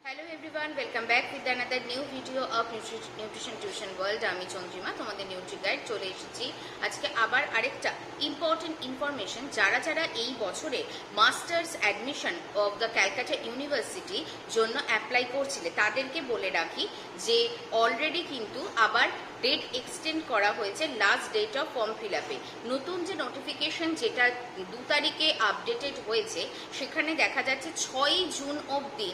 Hello everyone, welcome back with another new video of Nutrition Tuition World. আমি চন্দ্রিমা তোমাদের Nutri guide চলে এসেছি আজকে আবার আরেকটা ইম্পর্টেন্ট ইনফরমেশন। যারা যারা এই বছরে masters admission of the Calcutta university জন্য অ্যাপ্লাই করছিলে তাদেরকে বলে রাখি যে অলরেডি কিন্তু আবার ডেট এক্সটেন্ড করা হয়েছে last date of form fill আপে। নতুন যে নোটিফিকেশন যেটা 2 তারিখে আপডেটেড হয়েছে সেখানে দেখা যাচ্ছে 6ই জুন অবধি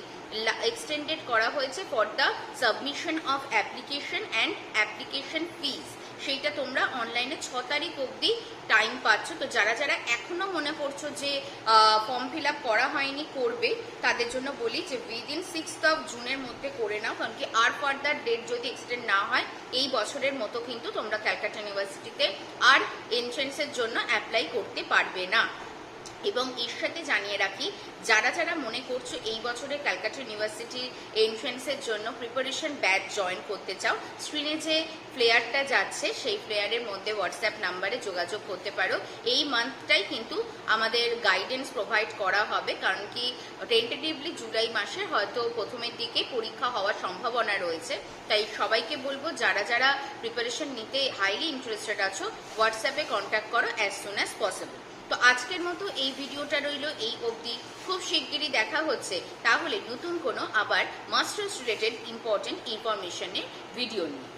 এক্সটেন্ডেড করা হয়েছে for the submission of application and application fees. সেইটা তোমরা অনলাইনে 6 তারিখ অবধি টাইম পাচ্ছ। তো যারা যারা এখনো মনে করছো যে ফর্ম ফিল আপ করা হয়নি করবে, তাদের জন্য বলি যে উইদিন 6th অফ জুনের মধ্যে করে নাও, কারণ কি আর ফার্দার ডেট যদি এক্সটেন্ড না হয় এই বছরের মতো কিন্তু তোমরা ক্যালকাটা ইউনিভার্সিটিতে আর এন্ট্রেন্সের জন্য অ্যাপ্লাই করতে পারবে না। এবং এর সাথে জানিয়ে রাখি, যারা যারা মনে করছো এই বছরে ক্যালকাটা ইউনিভার্সিটির এন্ট্রেন্সের জন্য প্রিপারেশন ব্যাচ জয়েন করতে চাও, স্ক্রিনে যে ফ্লেয়ারটা যাচ্ছে সেই ফ্লেয়ারের মধ্যে হোয়াটসঅ্যাপ নাম্বারে যোগাযোগ করতে পারো। এই মান্থটাই কিন্তু আমাদের গাইডেন্স প্রোভাইড করা হবে, কারণ কি টেন্টেটিভলি জুলাই মাসে হয়তো প্রথমের দিকে পরীক্ষা হওয়ার সম্ভাবনা রয়েছে। তাই সবাইকে বলবো যারা যারা প্রিপারেশন নিতে হাইলি ইন্টারেস্টেড আছো হোয়াটসঅ্যাপে কন্ট্যাক্ট করো অ্যাজ সুন অ্যাজ পসিবল। তো আজকের মতো এই ভিডিওটা রইল এই অবধি, খুব শিগগিরই দেখা হচ্ছে তাহলে নতুন কোনো আবার মাস্টার্স রিলেটেড ইম্পর্টেন্ট ইনফরমেশনের ভিডিও নিয়ে।